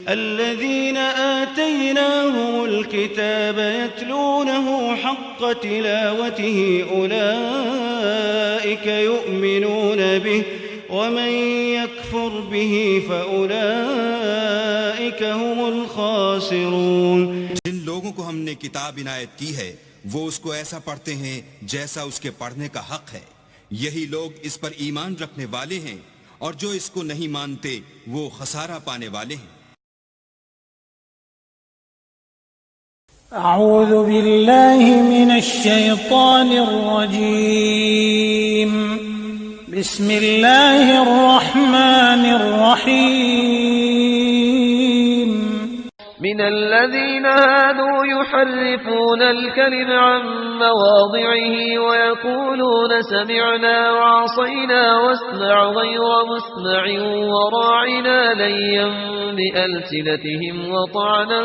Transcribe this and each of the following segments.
الذين آتيناهم الكتاب يتلونه حق تلاوته أولئك يؤمنون به ومن يكفر به فأولئك هم الخاسرون. جن لوگوں کو ہم نے کتاب عنایت کی ہے وہ اس کو ایسا پڑھتے ہیں جیسا اس کے پڑھنے کا حق ہے، یہی لوگ اس پر ایمان رکھنے والے ہیں، اور جو اس کو نہیں مانتے وہ خسارہ پانے والے ہیں. اعوذ باللہ من الشیطان الرجیم. بسم اللہ الرحمن الرحیم. من الذين هادوا يحرفون الكلم عن مواضعه ويقولون سمعنا وعصينا واسمع غير مسمع وراعنا ليا بألسنتهم وطعنا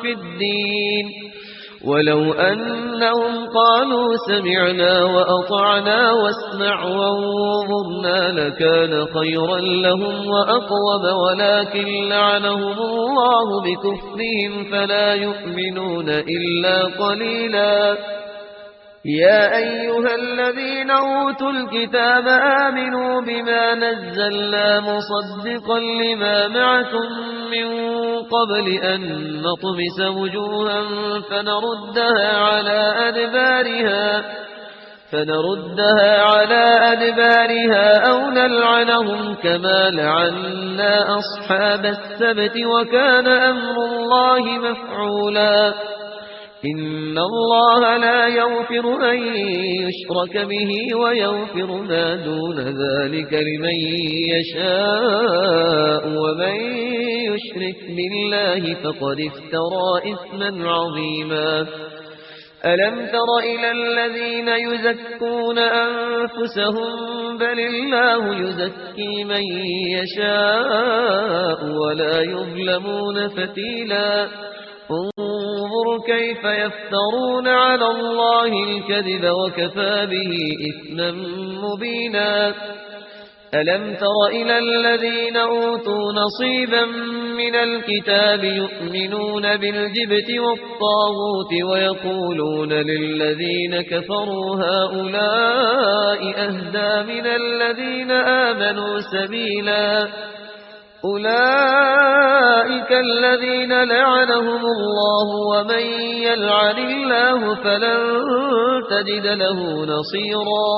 في الدين ولو أنهم قالوا سمعنا وأطعنا واسمع وانظرنا لكان خيرا لهم وأقوم ولكن لعنهم الله بكفرهم فلا يؤمنون إلا قليلا. يا أيها الذين أوتوا الكتاب آمنوا بما نزلنا مصدقا لما معكم من قبل أن نطمس وجوها فنردها على أدبارها أو نلعنهم كما لعنا أصحاب السبت وكان أمر الله مفعولا. إن الله لا يغفر أن يشرك به ويغفر ما دون ذلك لمن يشاء ومن يشرك بالله فقد افترى إثما عظيما. ألم تر إلى الذين يزكون أنفسهم بل الله يزكي من يشاء ولا يظلمون فتيلا. انظر كيف يفترون على الله الكذب وكفى به إثما مبينا. ألم تر إلى الذين أوتوا نصيبا من الكتاب يؤمنون بالجبت والطاغوت ويقولون للذين كفروا هؤلاء أهدى من الذين آمنوا سبيلا. أولئك الذين لعنهم الله ومن يلعن الله فلن تجد له نصيرا.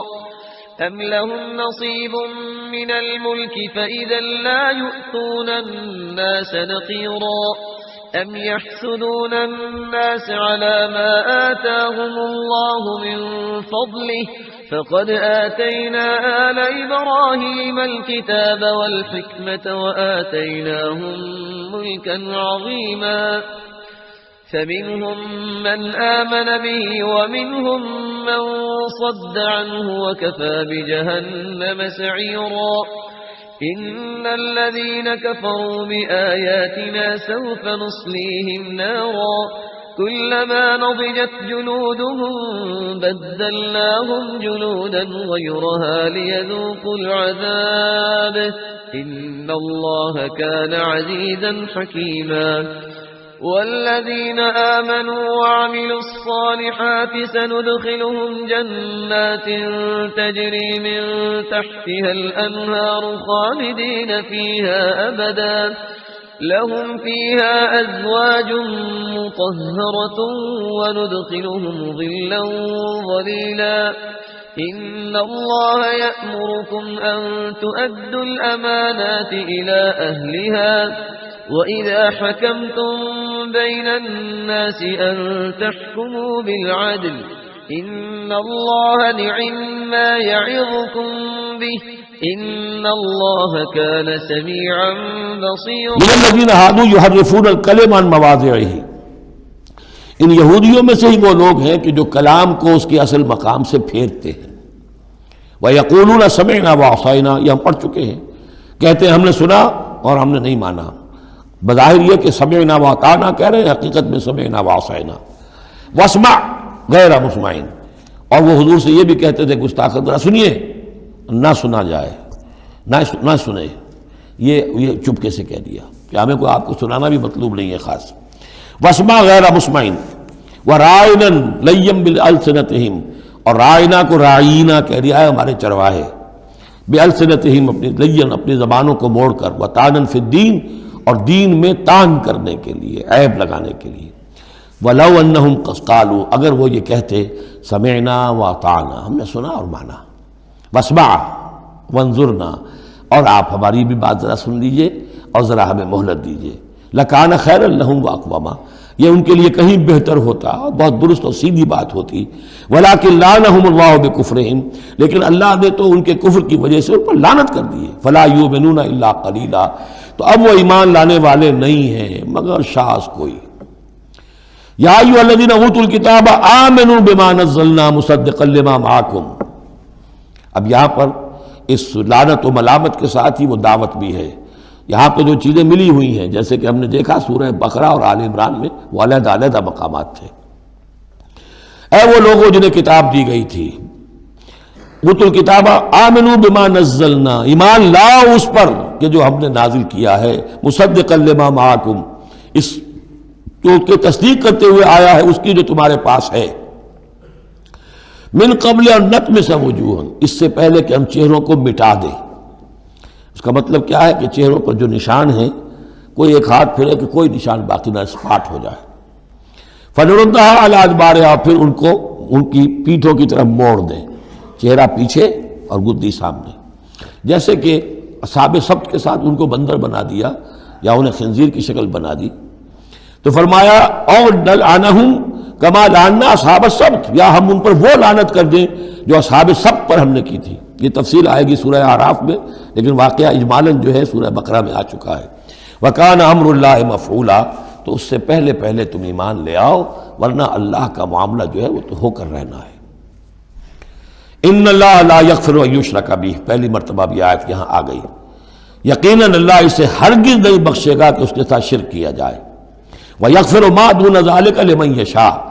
أم لهم نصيب من الملك فإذا لا يؤتون الناس نقيرا. أم يحسدون الناس على ما آتاهم الله من فضله فقد آتينا آل إبراهيم الكتاب والحكمة وآتيناهم ملكا عظيما. فمنهم من آمن به ومنهم من صد عنه وكفى بجهنم سعيرا. إن الذين كفروا بآياتنا سوف نصليهم نارا كلما نضجت جلودهم بدلناهم جلودا غيرها ليذوقوا العذاب إن الله كان عزيزا حكيما. والذين آمنوا وعملوا الصالحات سندخلهم جنات تجري من تحتها الأنهار خالدين فيها أبدا لهم فيها أزواج مطهرة وندخلهم ظلا ظليلا. إن الله يأمركم أن تؤدوا الأمانات إلى أهلها وإذا حكمتم بين الناس أن تحكموا بالعدل إن الله نعم ما يعظكم به إن الله كان سميعا بصيرا. من الذين هادوا يحرفون الكلم عن مواضعه. ان یہودیوں میں سے ہی وہ لوگ ہیں کہ جو کلام کو اس کے اصل مقام سے پھیرتے ہیں. وَيَقُولُونَ سَمِعْنَا وَعَصَيْنَا یہ ہم پڑھ چکے ہیں، کہتے ہیں ہم نے سنا اور ہم نے نہیں مانا. بظاہر یہ کہ سمعنا وَأَطَعْنَا کہہ رہے ہیں، حقیقت میں سمعنا وَعَصَيْنَا. وَاسْمَعْ غَيْرَ مُسْمَعٍ. اور وہ حضور سے یہ بھی کہتے تھے گستاخ نہ سنیے، نہ سنا جائے، نہ سنے، یہ چپکے سے کہہ دیا. کہ ہمیں کوئی آپ کو سنانا بھی مطلوب نہیں ہے خاص. واسمع غیر مسمعین ورائنا لیم بالالسنتہم، اور رائنا کو رائینا کہہ دیا ہے ہمارے چرواہے، بالسنتہم اپنی لین اپنی زبانوں کو موڑ کر، وطعنا فی الدین اور دین میں طعن کرنے کے لیے، عیب لگانے کے لیے. وَلَوْ أَنَّهُمْ قَالُوا اگر وہ یہ کہتے سمعنا وَأَطَعْنَا ہم نے سنا اور مانا، وَاسْمَعْ وَانظُرْنَا اور آپ ہماری بھی بات ذرا سن لیجئے اور ذرا ہمیں مہلت دیجئے، لَكَانَ خَيْرًا لَهُمْ وَأَقْوَمَ یہ ان کے لیے کہیں بہتر ہوتا، بہت درست اور سیدھی بات ہوتی. وَلَكِنْ لَعَنَهُمُ اللَّهُ بِكُفْرِهِمْ لیکن اللہ نے تو ان کے کفر کی وجہ سے ان پر لعنت کر دی ہے. فَلَا يُؤْمِنُونَ إِلَّا قَلِيلًا تو اب وہ ایمان لانے والے نہیں ہیں مگر شاذ کوئی. یا ایھا الذین اوتوا الکتاب آمنوا بما نزلنا مصدقا لما معکم. اب یہاں پر اس لعنت و ملامت کے ساتھ ہی وہ دعوت بھی ہے. یہاں پہ جو چیزیں ملی ہوئی ہیں جیسے کہ ہم نے دیکھا سورہ بقرہ اور آل عمران میں وہ علیحدہ علیحدہ مقامات تھے. اے وہ لوگوں جنہیں کتاب دی گئی تھی، اوتوا الکتاب آمنوا بما نزلنا ایمان لاؤ اس پر کہ جو ہم نے نازل کیا ہے، مصدقا لما معکم اس جو کہ تصدیق کرتے ہوئے آیا ہے اس کی جو تمہارے پاس ہے. من قبل ان نطمس وجوہا اس سے پہلے کہ ہم چہروں کو مٹا دیں. اس کا مطلب کیا ہے کہ چہروں پر جو نشان ہیں کوئی ایک ہاتھ پھرے کہ کوئی نشان باقی نہ اسپاٹ ہو جائے. فنردھا علی ادبارہا پھر ان کو ان کی پیٹھوں کی طرف موڑ دیں، چہرہ پیچھے اور گدی سامنے. جیسے کہ اصحاب سبت کے ساتھ ان کو بندر بنا دیا یا انہیں خنزیر کی شکل بنا دی تو فرمایا اور نلعنہم کما لعنا اصحاب السبت یا ہم ان پر وہ لعنت کر دیں جو اصحاب سبت پر ہم نے کی تھی. یہ تفصیل آئے گی سورہ اعراف میں لیکن واقعہ اجمالاً جو ہے سورہ بقرہ میں آ چکا ہے. وَكَانَ أَمْرُ اللَّهِ مَفْعُولًا تو اس سے پہلے پہلے تم ایمان لے آؤ ورنہ اللہ کا معاملہ جو ہے وہ تو ہو کر رہنا ہے. ان اللہ لا یغفر ان یشرک بہ پہلی مرتبہ بھی آیت یہاں آ گئی. یقیناً اللہ اسے ہرگز نہیں بخشے گا کہ اس کے ساتھ شرک کیا جائے. وَيَغْفِرُ مَا دُونَ ذَلِكَ لِمَن يَشَاءُ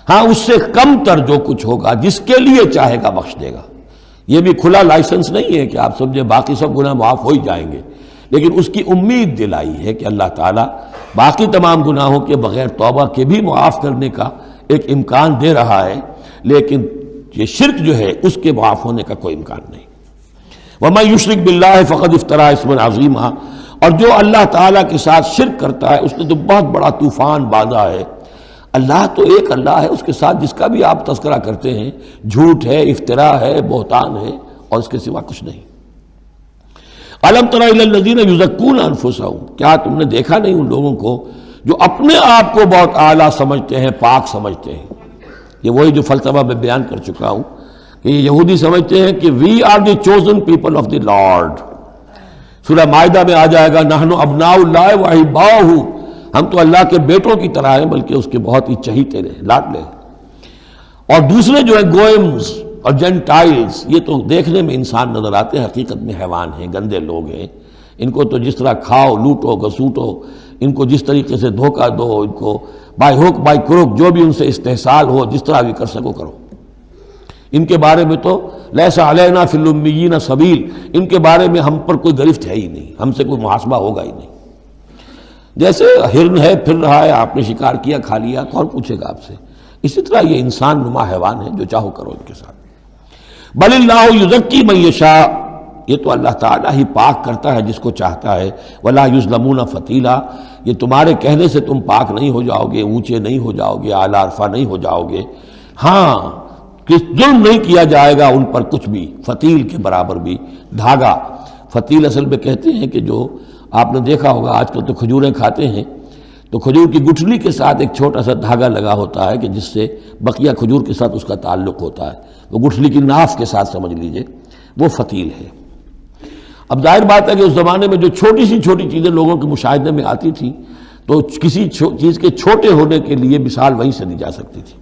ہاں اس سے کم تر جو کچھ ہوگا جس کے لیے چاہے گا بخش دے گا. یہ بھی کھلا لائسنس نہیں ہے کہ آپ سمجھے باقی سب گناہ معاف ہو ہی جائیں گے، لیکن اس کی امید دلائی ہے کہ اللہ تعالیٰ باقی تمام گناہوں کے بغیر توبہ کے بھی معاف کرنے کا ایک امکان دے رہا ہے، لیکن یہ شرک جو ہے اس کے معاف ہونے کا کوئی امکان نہیں. وَمَن يُشْرِكْ بِاللَّهِ فَقَدِ افْتَرَىٰ اِثْمًا عَظِيمًا اور جو اللہ تعالیٰ کے ساتھ شرک کرتا ہے اس نے تو بہت بڑا طوفان باندھا ہے. اللہ تو ایک اللہ ہے، اس کے ساتھ جس کا بھی آپ تذکرہ کرتے ہیں جھوٹ ہے، افتراء ہے، بہتان ہے اور اس کے سوا کچھ نہیں. أَلَمْ تَرَ إِلَى الَّذِينَ يُزَكُّونَ أَنفُسَهُم کیا تم نے دیکھا نہیں ان لوگوں کو جو اپنے آپ کو بہت اعلیٰ سمجھتے ہیں، پاک سمجھتے ہیں. یہ وہی جو فلسفہ میں بیان کر چکا ہوں کہ یہ یہودی سمجھتے ہیں کہ we are the chosen people of the Lord. سورہ مائدہ میں آ جائے گا نحن ابناء اللہ واحباؤہ ہم تو اللہ کے بیٹوں کی طرح ہیں بلکہ اس کے بہت ہی چہیتے رہے لاڈلے. اور دوسرے جو ہے گوئمز اور جینٹائلز یہ تو دیکھنے میں انسان نظر آتے ہیں، حقیقت میں حیوان ہیں، گندے لوگ ہیں. ان کو تو جس طرح کھاؤ، لوٹو، گسوٹو، ان کو جس طریقے سے دھوکہ دو، ان کو بائی ہوک بائی کروک جو بھی ان سے استحصال ہو جس طرح بھی کر سکو کرو. ان کے بارے میں تو لیس علینا فی الامیین سبیل ان کے بارے میں ہم پر کوئی گرفت ہے ہی نہیں، ہم سے کوئی محاسبہ ہوگا ہی نہیں. جیسے ہرن ہے پھر رہا ہے، آپ نے شکار کیا کھا لیا، کون پوچھے گا آپ سے. اسی طرح یہ انسان نما حیوان ہے، جو چاہو کرو ان کے ساتھ. بل اللہ یزکی من یشاء یہ تو اللہ تعالیٰ ہی پاک کرتا ہے جس کو چاہتا ہے. ولا یظلمون فتیلا یہ تمہارے کہنے سے تم پاک نہیں ہو جاؤ گے، اونچے نہیں ہو جاؤ گے، اعلیٰ عرفہ نہیں ہو جاؤ گے. ہاں کہ ظلم نہیں کیا جائے گا ان پر کچھ بھی، فتیل کے برابر بھی. دھاگا فتیل اصل میں کہتے ہیں کہ جو آپ نے دیکھا ہوگا آج کل تو کھجوریں کھاتے ہیں تو کھجور کی گٹھلی کے ساتھ ایک چھوٹا سا دھاگا لگا ہوتا ہے کہ جس سے بقیہ کھجور کے ساتھ اس کا تعلق ہوتا ہے. وہ گٹھلی کی ناف کے ساتھ سمجھ لیجئے وہ فتیل ہے. اب ظاہر بات ہے کہ اس زمانے میں جو چھوٹی سی چھوٹی چیزیں لوگوں کے مشاہدے میں آتی تھیں تو کسی چیز کے چھوٹے ہونے کے لیے مثال وہیں سے دی جا سکتی تھی.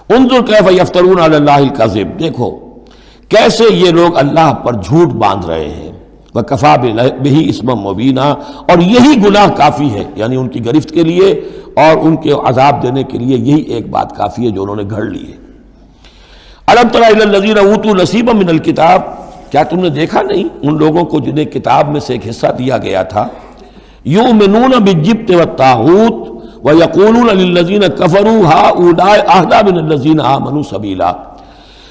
انظر کیف یفترون علی اللہ الکذب دیکھو کیسے یہ لوگ اللہ پر جھوٹ باندھ رہے ہیں. وکفا بہ اسما مبینا اور یہی گناہ کافی ہے، یعنی ان کی گرفت کے لیے اور ان کے عذاب دینے کے لیے یہی ایک بات کافی ہے جو انہوں نے گھڑ لی ہے. الم تر الی الذین اوتوا نصیبا من الکتاب کیا تم نے دیکھا نہیں ان لوگوں کو جنہیں کتاب میں سے ایک حصہ دیا گیا تھا، یؤمنون بالجبت والطاغوت ویقولون للذین کفروا ہؤلاء اہدی من الذین آمنوا سبیلا،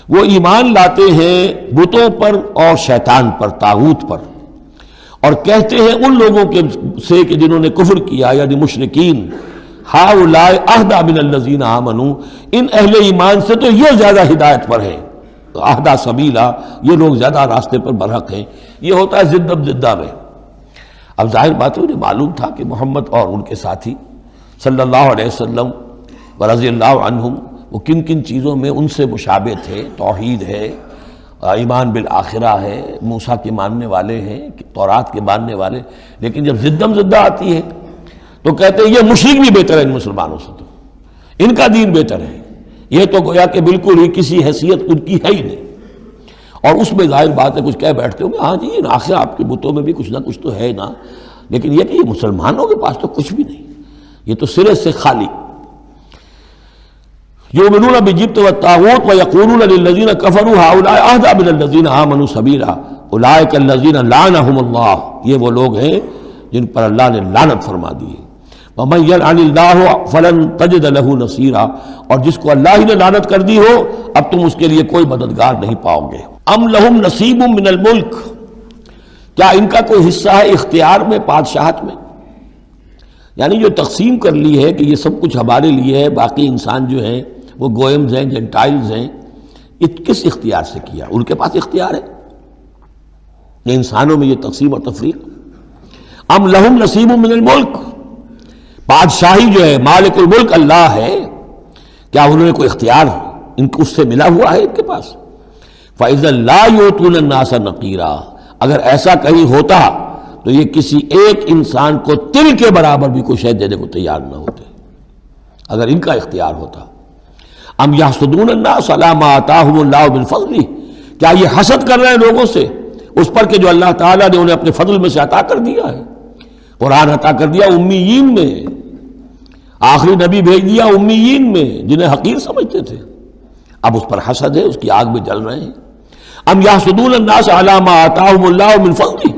وہ ایمان لاتے ہیں بتوں پر اور شیطان پر، طاغوت پر، اور کہتے ہیں ان لوگوں کے سے کہ جنہوں نے کفر کیا یعنی مشرکین، ہؤلاء اہدی من الذین آمنوا، ان اہل ایمان سے تو یہ زیادہ ہدایت پر ہیں، اہدی سبیلا، یہ لوگ زیادہ راستے پر برحق ہیں۔ یہ ہوتا ہے ضد ضدہ میں۔ اب ظاہر بات ہے انہیں معلوم تھا کہ محمد اور ان کے ساتھی صلی اللہ علیہ وسلم ورضی اللہ عنہم وہ کن کن چیزوں میں ان سے مشابہ تھے، توحید ہے، ایمان بالآخرہ ہے، موسیٰ کے ماننے والے ہیں، تورات کے ماننے والے، لیکن جب ضدم ضدہ آتی ہے تو کہتے ہیں یہ مشرک بھی بہتر ہے ان مسلمانوں سے، تو ان کا دین بہتر ہے، یہ تو گویا کہ بالکل ہی کسی حیثیت ان کی ہے ہی نہیں۔ اور اس میں ظاہر بات ہے کچھ کہہ بیٹھتے ہوں گے ہاں جی آخر آپ کے بتوں میں بھی کچھ نہ کچھ تو ہے نا، لیکن یہ کہ یہ مسلمانوں کے پاس تو کچھ بھی نہیں، یہ تو سرے سے خالی۔ یؤمنون بالجبت والطاغوت ویقولون للذین کفروا ہؤلاء اہدی من الذین آمنوا سبیلا اولئک الذین لعنہم اللہ، یہ وہ لوگ ہیں جن پر اللہ نے لعنت فرما دی ہے۔ ومن یلعن اللہ فلن تجد له نصیرا، اور جس کو اللہ ہی نے لعنت کر دی ہو اب تم اس کے لیے کوئی مددگار نہیں پاؤ گے۔ ام لہم نصیب من الملک، کیا ان کا کوئی حصہ ہے اختیار میں، بادشاہت میں؟ یعنی جو تقسیم کر لی ہے کہ یہ سب کچھ ہمارے لیے ہے، باقی انسان جو ہیں وہ گوئمز ہیں، جنٹائلز ہیں، یہ کس اختیار سے کیا؟ ان کے پاس اختیار ہے یہ انسانوں میں یہ تقسیم اور تفریق۔ ام لہم نصیب من الملک، بادشاہی جو ہے مالک الملک اللہ ہے، کیا انہوں نے کوئی اختیار ان کو اس سے ملا ہوا ہے ان کے پاس؟ فَإِذَا لَا يُؤْتُونَ النَّاسَ نَقِيرًا، اگر ایسا کہیں ہوتا تو یہ کسی ایک انسان کو تل کے برابر بھی کوئی شے دینے کو تیار نہ ہوتے اگر ان کا اختیار ہوتا۔ ام یحسدون الناس علی ما آتاہم اللہ من فضلہ، کیا یہ حسد کر رہے ہیں لوگوں سے اس پر کہ جو اللہ تعالیٰ نے انہیں اپنے فضل میں سے عطا کر دیا ہے؟ قرآن عطا کر دیا امیین میں، آخری نبی بھیج دیا امیین میں جنہیں حقیر سمجھتے تھے، اب اس پر حسد ہے، اس کی آگ میں جل رہے ہیں۔ ام یحسدون الناس علی ما آتاہم اللہ من فضلہ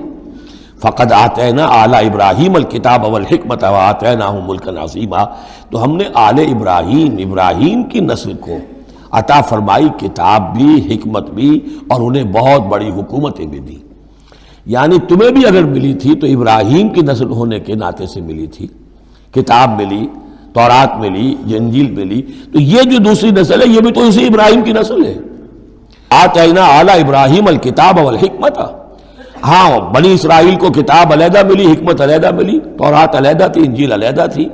فقد آتینا آل ابراہیم الکتاب والحکمت وآتیناہم ملکا عظیما، تو ہم نے آل ابراہیم کی نسل کو عطا فرمائی کتاب بھی، حکمت بھی، اور انہیں بہت بڑی حکومتیں بھی دی۔ یعنی تمہیں بھی اگر ملی تھی تو ابراہیم کی نسل ہونے کے ناطے سے ملی تھی، کتاب ملی، تورات ملی، انجیل ملی، تو یہ جو دوسری نسل ہے یہ بھی تو اسی ابراہیم کی نسل ہے۔ آتینا آل ابراہیم الکتاب والحکمت، ہاں بنی اسرائیل کو کتاب علیحدہ ملی، حکمت علیحدہ ملی، تورات علیحدہ تھی، انجیل علیحدہ تھی،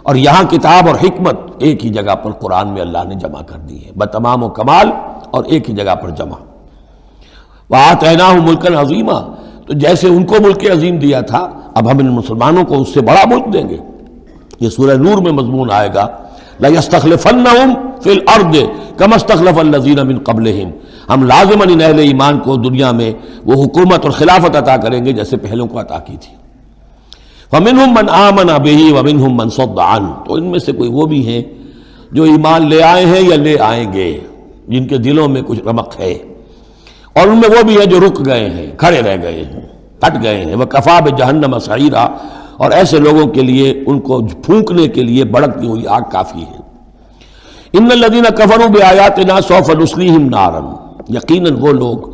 اور یہاں کتاب اور حکمت ایک ہی جگہ پر قرآن میں اللہ نے جمع کر دی ہے بتمام و کمال، اور ایک ہی جگہ پر جمع۔ وآتیناہم ملکا عظیما، تو جیسے ان کو ملک عظیم دیا تھا اب ہم ان مسلمانوں کو اس سے بڑا ملک دیں گے۔ یہ سورہ نور میں مضمون آئے گا لَيَسْتَخْلِفَنَّهُمْ فِي الْأَرْضِ كَمَا اسْتَخْلَفَ الَّذِينَ مِنْ قَبْلِهِمْ، ہم لازماً ان اہل ایمان کو دنیا میں وہ حکومت اور خلافت عطا کریں گے جیسے پہلوں کو عطا کی تھی۔ فَمِنْهُمْ مَنْ آمَنَ بِهِ وَمِنْهُمْ مَنْ صَدَّ عَنْهُ، تو ان میں سے کوئی وہ بھی ہیں جو ایمان لے آئے ہیں یا لے آئیں گے، جن کے دلوں میں کچھ رمق ہے، اور ان میں وہ بھی ہیں جو رک گئے ہیں، کھڑے رہ گئے ہیں، ہٹ گئے ہیں۔ وَكَفَى بِجَهَنَّمَ سَعِيرًا، اور ایسے لوگوں کے لیے ان کو پھونکنے کے لیے بڑکتی ہوئی آگ کافی ہے۔ ان الذین کفروا بآیاتنا سوف نصلیہم نارا، یقیناً وہ لوگ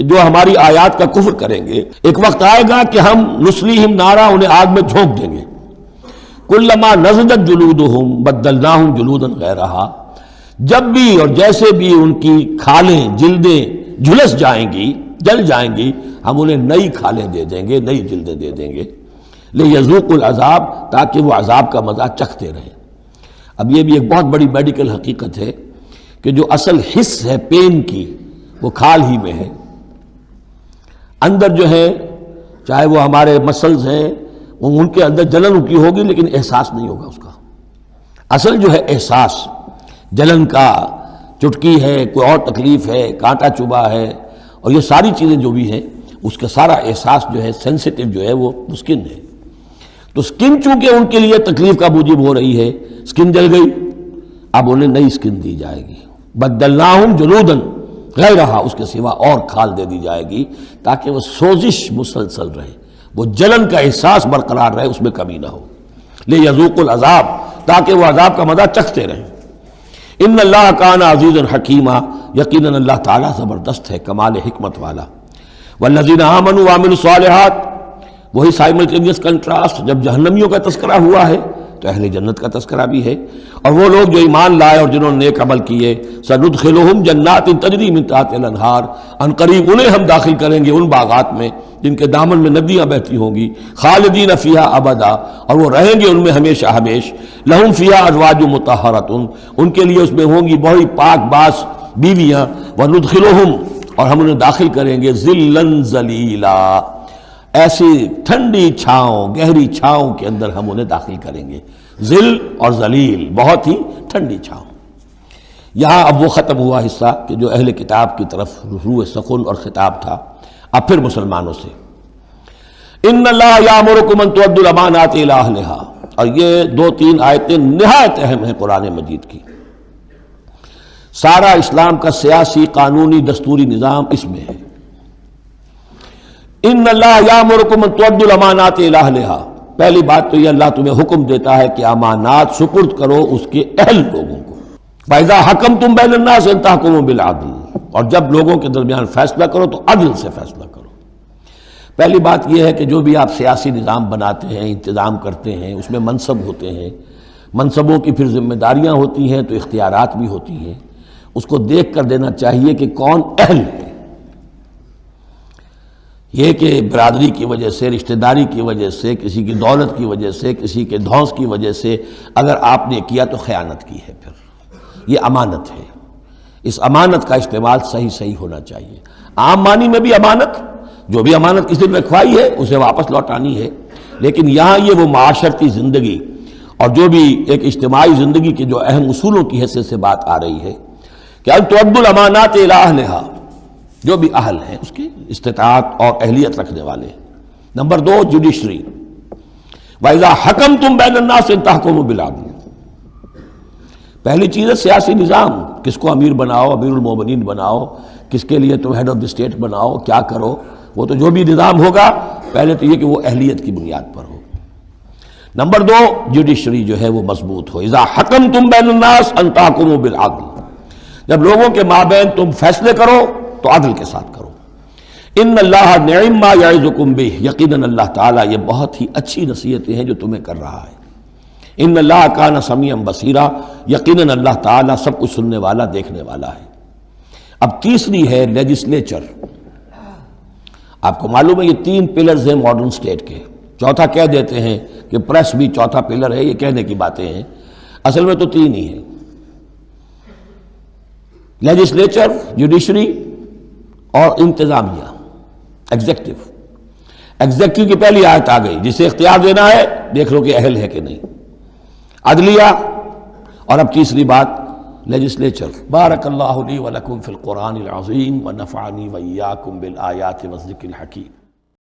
جو ہماری آیات کا کفر کریں گے ایک وقت آئے گا کہ ہم نصلیہم نارا، انہیں آگ میں جھونک دیں گے۔ کلما نضجت جلودہم بدلناہم جلودا غیرہا، جب بھی اور جیسے بھی ان کی کھالیں جلدیں جھلس جائیں گی، جل جائیں گی، ہم انہیں نئی کھالیں دے دیں گے، نئی جلدیں دے دیں گے، لِيَذُوقُوا الْعَذَابَ، تاکہ وہ عذاب کا مزہ چکھتے رہیں۔ اب یہ بھی ایک بہت بڑی میڈیکل حقیقت ہے کہ جو اصل حس ہے پین کی وہ کھال ہی میں ہے، اندر جو ہے چاہے وہ ہمارے مسلز ہیں وہ ان کے اندر جلن کی ہوگی لیکن احساس نہیں ہوگا اس کا۔ اصل جو ہے احساس جلن کا، چٹکی ہے، کوئی اور تکلیف ہے، کانٹا چبھا ہے، اور یہ ساری چیزیں جو بھی ہیں اس کا سارا احساس جو ہے سینسیٹیو جو ہے وہ سکن ہے۔ تو سکن چونکہ ان کے لیے تکلیف کا موجب ہو رہی ہے، سکن جل گئی، اب انہیں نئی سکن دی جائے گی۔ بدلناہم جلودن، غیرہا اس کے سوا اور کھال دے دی جائے گی تاکہ وہ سوزش مسلسل رہے، وہ جلن کا احساس برقرار رہے، اس میں کمی نہ ہو، لیذوق العذاب تاکہ وہ عذاب کا مزہ چکھتے رہیں۔ ان اللہ کان عزیزا حکیما، یقیناً اللہ تعالیٰ زبردست ہے، کمال حکمت والا۔ والذین آمنوا وعملوا الصالحات، وہی سائملٹینیس کنٹراسٹ، جب جہنمیوں کا تذکرہ ہوا ہے تو اہل جنت کا تذکرہ بھی ہے، اور وہ لوگ جو ایمان لائے اور جنہوں نے نیک عمل کیے، سندخلہم جنات تجری من تحتہا الانہار، ان قریب انہیں ہم داخل کریں گے ان باغات میں جن کے دامن میں ندیاں بہتی ہوں گی، خالدین فیہا ابدا، اور وہ رہیں گے ان میں ہمیشہ ہمیش، لہم فیہا ازواج مطہرۃ، ان کے لیے اس میں ہوں گی بڑی پاک باز بیویاں، وندخلہم، اور ہم انہیں داخل کریں گے ذلا ذلیلا، ایسی ٹھنڈی چھاؤں، گہری چھاؤں کے اندر ہم انہیں داخل کریں گے، ذل اور ذلیل، بہت ہی ٹھنڈی چھاؤں۔ یہاں اب وہ ختم ہوا حصہ کہ جو اہل کتاب کی طرف روح سخن اور خطاب تھا، اب پھر مسلمانوں سے۔ ان اللہ یامرکم ان تؤدوا الامانات الی اہلھا، اور یہ 2-3 آیتیں نہایت اہم ہیں قرآن مجید کی۔ سارا اسلام کا سیاسی، قانونی، دستوری نظام اس میں ہے۔ ان اللہ یامرکم ان تؤدوا الامانات الی اہلھا، پہلی بات تو یہ اللہ تمہیں حکم دیتا ہے کہ امانات سپرد کرو اس کے اہل لوگوں کو۔ فَإِذَا حَكَمْتُمْ بَيْنَ النَّاسِ أَن تَحْكُمُوا بِالْعَدْلِ، اور جب لوگوں کے درمیان فیصلہ کرو تو عدل سے فیصلہ کرو۔ پہلی بات یہ ہے کہ جو بھی آپ سیاسی نظام بناتے ہیں، انتظام کرتے ہیں، اس میں منصب ہوتے ہیں، منصبوں کی پھر ذمہ داریاں ہوتی ہیں تو اختیارات بھی ہوتی ہیں، اس کو دیکھ کر دینا چاہیے کہ کون اہل ہے۔ یہ کہ برادری کی وجہ سے، رشتہ داری کی وجہ سے، کسی کی دولت کی وجہ سے، کسی کے دھونس کی وجہ سے اگر آپ نے کیا تو خیانت کی ہے، پھر یہ امانت ہے۔ اس امانت کا استعمال صحیح ہونا چاہیے۔ عام معنی میں بھی امانت، جو بھی امانت کسی نے رکھوائی ہے اسے واپس لوٹانی ہے، لیکن یہاں یہ وہ معاشرتی زندگی اور جو بھی ایک اجتماعی زندگی کے جو اہم اصولوں کی حیثیت سے بات آ رہی ہے کہ ان تؤدوا الامانات الی اہلھا، جو بھی اہل ہیں اس کی استطاعت اور اہلیت رکھنے والے۔ نمبر 2 جوڈیشری، وَإِذَا حَكَمْتُمْ بَيْنَ النَّاسِ أَن تَحْكُمُوا بِالْعَدْلِ، پہلی چیز ہے سیاسی نظام، کس کو امیر بناؤ، امیر المومنین بناؤ، کس کے لیے تم ہیڈ آف دی اسٹیٹ بناؤ، کیا کرو، وہ تو جو بھی نظام ہوگا پہلے تو یہ کہ وہ اہلیت کی بنیاد پر ہو۔ نمبر 2 جوڈیشری جو ہے وہ مضبوط ہو۔ اذا حکمتم بین الناس ان تحکموا بالعدل، جب لوگوں کے مابین تم فیصلے کرو تو عدل کے ساتھ کرو۔ ان اللہ نعم ما یعظکم بہ، یقیناً اللہ تعالیٰ یہ بہت ہی اچھی نصیحتیں ہیں جو تمہیں کر رہا ہے۔ ان اللہ کان سمیعا بصیرا، یقیناً اللہ تعالیٰ سب کچھ سننے والا، دیکھنے والا ہے۔ اب تیسری ہے لیجسلیچر۔ آپ کو معلوم ہے یہ 3 پلرز ہیں ماڈرن اسٹیٹ کے، چوتھا کہہ دیتے ہیں کہ پریس بھی چوتھا پلر ہے، یہ کہنے کی باتیں ہیں، اصل میں تو 3 ہی ہیں، لیجسلیچر، جوڈیشری اور انتظامیہ، ایگزیکٹو۔ ایگزیکٹو کی پہلی آیت آ گئی، جسے اختیار دینا ہے دیکھ لو کہ اہل ہے کہ نہیں، عدلیہ، اور اب تیسری بات لیجسلیچر۔ بارک اللہ لی ولکم فی القرآن العظیم ونفعنی وإیاکم بالآیات والذکر الحکیم۔